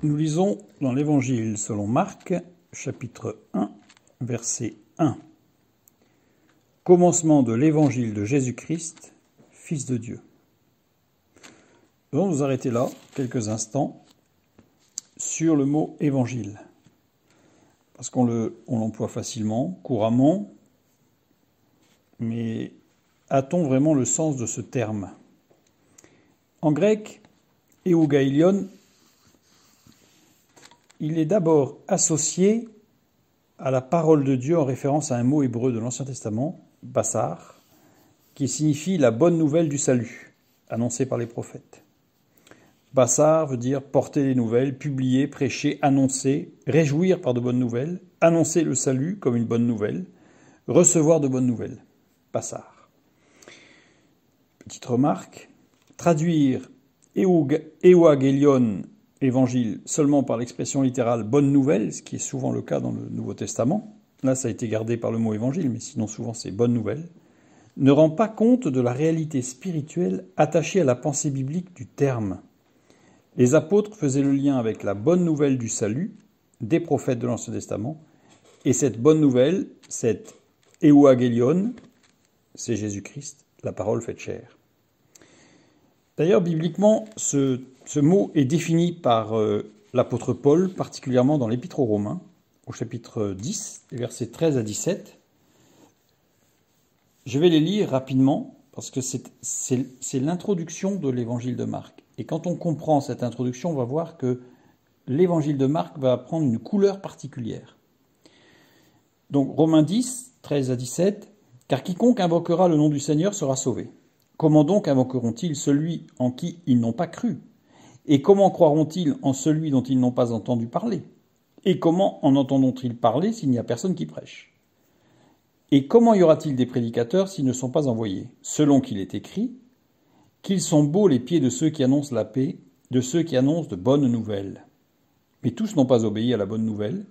Nous lisons dans l'Évangile selon Marc, chapitre 1, verset 1. Commencement de l'Évangile de Jésus-Christ, Fils de Dieu. Nous allons nous arrêter là, quelques instants, sur le mot Évangile. Parce qu'on l'emploie facilement, couramment, mais a-t-on vraiment le sens de ce terme ? En grec, euangelion, il est d'abord associé à la parole de Dieu en référence à un mot hébreu de l'Ancien Testament, bassar, qui signifie la bonne nouvelle du salut, annoncée par les prophètes. Bassar veut dire porter les nouvelles, publier, prêcher, annoncer, réjouir par de bonnes nouvelles, annoncer le salut comme une bonne nouvelle, recevoir de bonnes nouvelles. Bassar. Petite remarque, traduire euangelion, évangile, seulement par l'expression littérale bonne nouvelle, ce qui est souvent le cas dans le Nouveau Testament, là ça a été gardé par le mot évangile, mais sinon souvent c'est bonne nouvelle, ne rend pas compte de la réalité spirituelle attachée à la pensée biblique du terme. Les apôtres faisaient le lien avec la bonne nouvelle du salut des prophètes de l'Ancien Testament, et cette bonne nouvelle, cette euangelion, c'est Jésus-Christ, la parole faite chair. D'ailleurs, bibliquement, ce mot est défini par l'apôtre Paul, particulièrement dans l'Épître aux Romains, au chapitre 10, les versets 13 à 17. Je vais les lire rapidement, parce que c'est l'introduction de l'Évangile de Marc. Et quand on comprend cette introduction, on va voir que l'Évangile de Marc va prendre une couleur particulière. Donc, Romains 10, 13 à 17, « Car quiconque invoquera le nom du Seigneur sera sauvé. Comment donc invoqueront-ils celui en qui ils n'ont pas cru ? Et comment croiront-ils en celui dont ils n'ont pas entendu parler ? Et comment en entendront-ils parler s'il n'y a personne qui prêche ? Et comment y aura-t-il des prédicateurs s'ils ne sont pas envoyés ? Selon qu'il est écrit, qu'ils sont beaux les pieds de ceux qui annoncent la paix, de ceux qui annoncent de bonnes nouvelles. Mais tous n'ont pas obéi à la bonne nouvelle.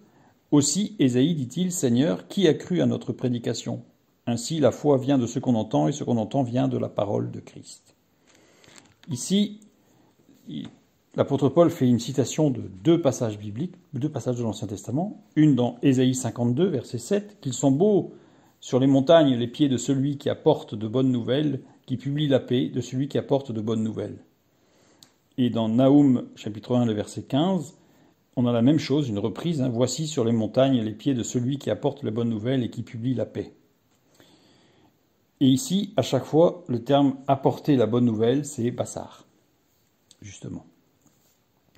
Aussi, Ésaïe dit-il, Seigneur, qui a cru à notre prédication ? Ainsi, la foi vient de ce qu'on entend, et ce qu'on entend vient de la parole de Christ. Ici, l'apôtre Paul fait une citation de deux passages bibliques, deux passages de l'Ancien Testament. Une dans Ésaïe 52, verset 7, « Qu'ils sont beaux sur les montagnes les pieds de celui qui apporte de bonnes nouvelles, qui publie la paix, de celui qui apporte de bonnes nouvelles. » Et dans Naoum, chapitre 1, le verset 15, on a la même chose, une reprise. « Voici sur les montagnes les pieds de celui qui apporte les bonnes nouvelles et qui publie la paix. » Et ici, à chaque fois, le terme « apporter la bonne nouvelle », c'est « bassar », justement.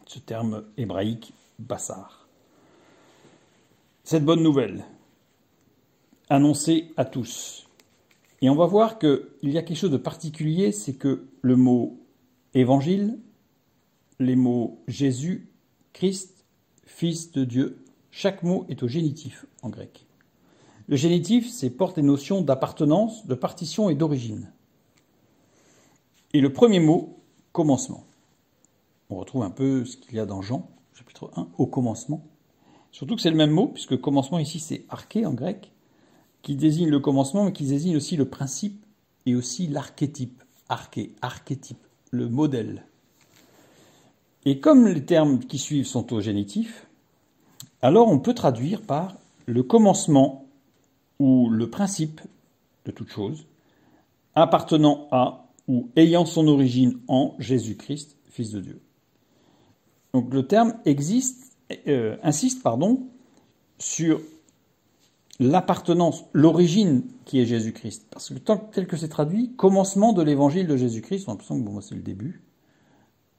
Ce terme hébraïque, « bassar ». Cette bonne nouvelle, annoncée à tous. Et on va voir qu'il y a quelque chose de particulier, c'est que le mot « évangile », les mots « Jésus »,« Christ »,« Fils de Dieu », chaque mot est au génitif en grec. Le génitif, c'est porte les notions d'appartenance, de partition et d'origine. Et le premier mot, commencement. On retrouve un peu ce qu'il y a dans Jean, chapitre 1, au commencement. Surtout que c'est le même mot, puisque commencement ici, c'est arché en grec, qui désigne le commencement, mais qui désigne aussi le principe et aussi l'archétype. Arché, archétype, le modèle. Et comme les termes qui suivent sont au génitif, alors on peut traduire par le commencement ou le principe de toute chose, appartenant à ou ayant son origine en Jésus-Christ, Fils de Dieu. Donc le terme insiste sur l'appartenance, l'origine qui est Jésus-Christ. Parce que tel que c'est traduit, commencement de l'évangile de Jésus-Christ, on a l'impression que c'est le début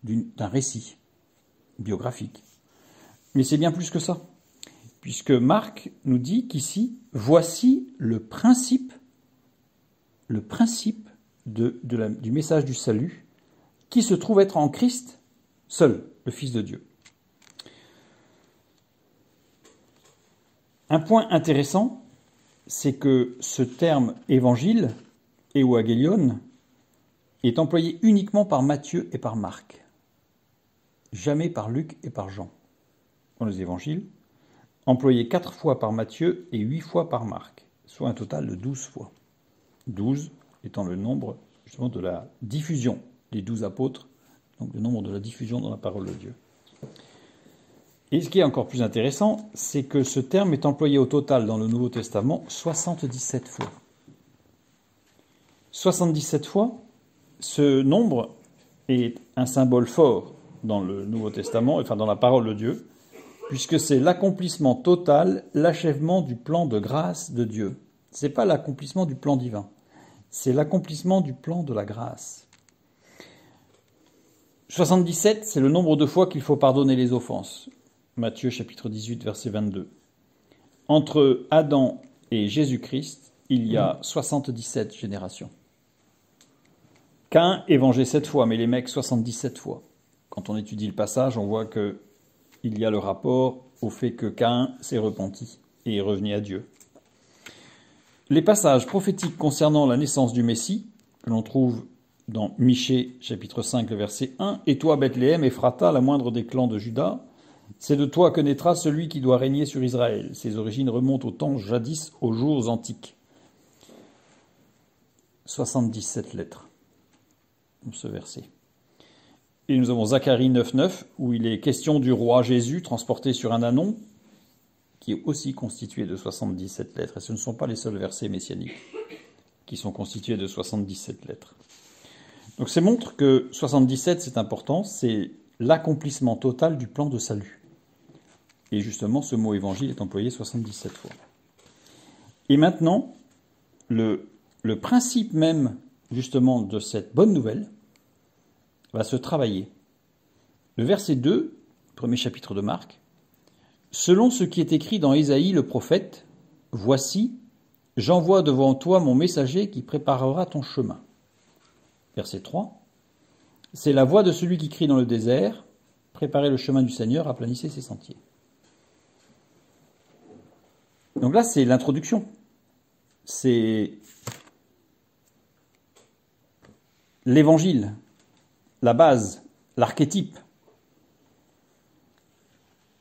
d'un récit biographique. Mais c'est bien plus que ça. Puisque Marc nous dit qu'ici, voici le principe du message du salut qui se trouve être en Christ seul, le Fils de Dieu. Un point intéressant, c'est que ce terme évangile, euangelion, est employé uniquement par Matthieu et par Marc, jamais par Luc et par Jean. Dans les évangiles, employé 4 fois par Matthieu et 8 fois par Marc, soit un total de 12 fois. 12 étant le nombre justement de la diffusion des 12 apôtres, donc le nombre de la diffusion dans la parole de Dieu. Et ce qui est encore plus intéressant, c'est que ce terme est employé au total dans le Nouveau Testament 77 fois. 77 fois, ce nombre est un symbole fort dans le Nouveau Testament, enfin dans la parole de Dieu, puisque c'est l'accomplissement total, l'achèvement du plan de grâce de Dieu. Ce n'est pas l'accomplissement du plan divin, c'est l'accomplissement du plan de la grâce. 77, c'est le nombre de fois qu'il faut pardonner les offenses. Matthieu chapitre 18, verset 22. Entre Adam et Jésus-Christ, il y a 77 générations. Caïn est vengé 7 fois, mais les mecs 77 fois. Quand on étudie le passage, on voit qu'il y a le rapport au fait que Caïn s'est repenti et est revenu à Dieu. Les passages prophétiques concernant la naissance du Messie, que l'on trouve dans Michée, chapitre 5, le verset 1, « Et toi, Bethléem, Ephrata, la moindre des clans de Juda, c'est de toi que naîtra celui qui doit régner sur Israël. » Ses origines remontent au temps jadis, aux jours antiques. 77 lettres dans ce verset. Et nous avons Zacharie 9.9, où il est question du roi Jésus transporté sur un ânon, qui est aussi constitué de 77 lettres. Et ce ne sont pas les seuls versets messianiques qui sont constitués de 77 lettres. Donc ça montre que 77, c'est important, c'est l'accomplissement total du plan de salut. Et justement, ce mot évangile est employé 77 fois. Et maintenant, le principe même, justement, de cette bonne nouvelle va se travailler. Le verset 2, premier chapitre de Marc, « Selon ce qui est écrit dans Ésaïe le prophète, voici, j'envoie devant toi mon messager qui préparera ton chemin. » Verset 3, « C'est la voix de celui qui crie dans le désert, préparez le chemin du Seigneur, aplanissez ses sentiers. » Donc là, c'est l'introduction. C'est l'évangile, la base, l'archétype.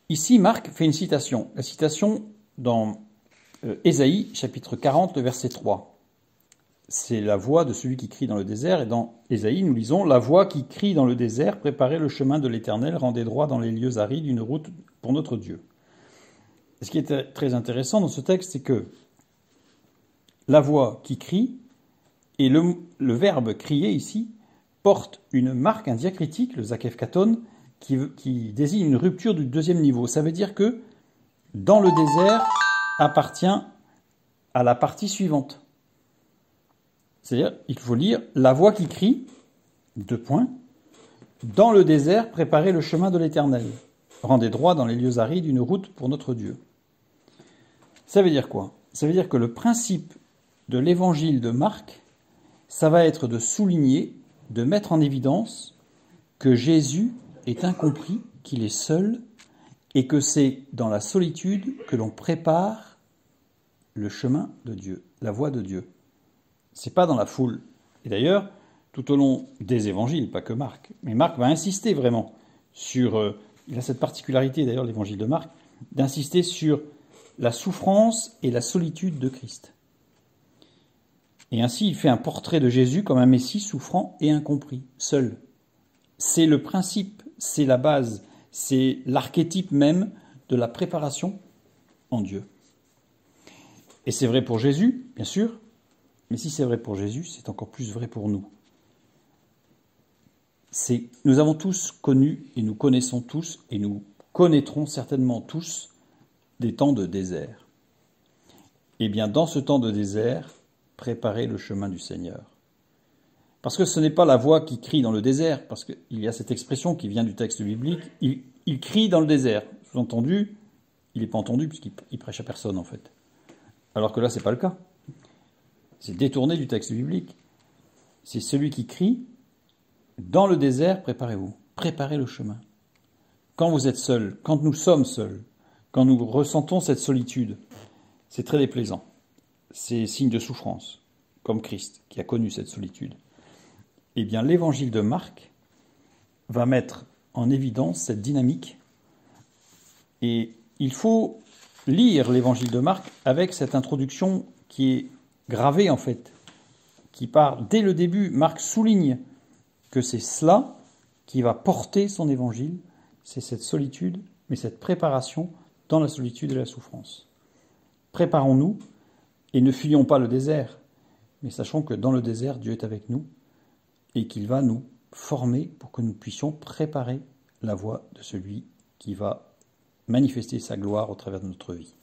Ici, Marc fait une citation. La citation dans Ésaïe, chapitre 40, le verset 3. C'est la voix de celui qui crie dans le désert. Et dans Ésaïe, nous lisons « La voix qui crie dans le désert, préparez le chemin de l'Éternel, rendez droit dans les lieux arides une route pour notre Dieu. » Ce qui est très intéressant dans ce texte, c'est que la voix qui crie et le verbe crier ici porte une marque, un diacritique, le zakef katon, qui désigne une rupture du deuxième niveau. Ça veut dire que dans le désert appartient à la partie suivante. C'est-à-dire, il faut lire la voix qui crie, deux points, dans le désert, préparez le chemin de l'Éternel. Rendez droit dans les lieux arides une route pour notre Dieu. Ça veut dire quoi? Ça veut dire que le principe de l'évangile de Marc, ça va être de souligner, de mettre en évidence que Jésus est incompris, qu'il est seul, et que c'est dans la solitude que l'on prépare le chemin de Dieu, la voie de Dieu. C'est pas dans la foule. Et d'ailleurs, tout au long des évangiles, pas que Marc, mais Marc va insister vraiment sur, il a cette particularité d'ailleurs, l'évangile de Marc, d'insister sur la souffrance et la solitude de Christ. Et ainsi, il fait un portrait de Jésus comme un Messie souffrant et incompris, seul. C'est le principe, c'est la base, c'est l'archétype même de la préparation en Dieu. Et c'est vrai pour Jésus, bien sûr, mais si c'est vrai pour Jésus, c'est encore plus vrai pour nous. Nous avons tous connu, et nous connaissons tous, et nous connaîtrons certainement tous, des temps de désert. Eh bien, dans ce temps de désert, préparez le chemin du Seigneur. Parce que ce n'est pas la voix qui crie dans le désert, parce qu'il y a cette expression qui vient du texte biblique, il crie dans le désert. Sous-entendu, il n'est pas entendu puisqu'il prêche à personne en fait. Alors que là, ce n'est pas le cas. C'est détourné du texte biblique. C'est celui qui crie, dans le désert, préparez-vous, préparez le chemin. Quand vous êtes seul, quand nous sommes seuls, quand nous ressentons cette solitude, c'est très déplaisant. C'est signe de souffrance, comme Christ, qui a connu cette solitude. Eh bien, l'évangile de Marc va mettre en évidence cette dynamique. Et il faut lire l'évangile de Marc avec cette introduction qui est gravée, en fait, qui part dès le début. Marc souligne que c'est cela qui va porter son évangile, c'est cette solitude mais cette préparation dans la solitude et la souffrance. Préparons-nous et ne fuyons pas le désert, mais sachons que dans le désert, Dieu est avec nous et qu'il va nous former pour que nous puissions préparer la voie de celui qui va manifester sa gloire au travers de notre vie.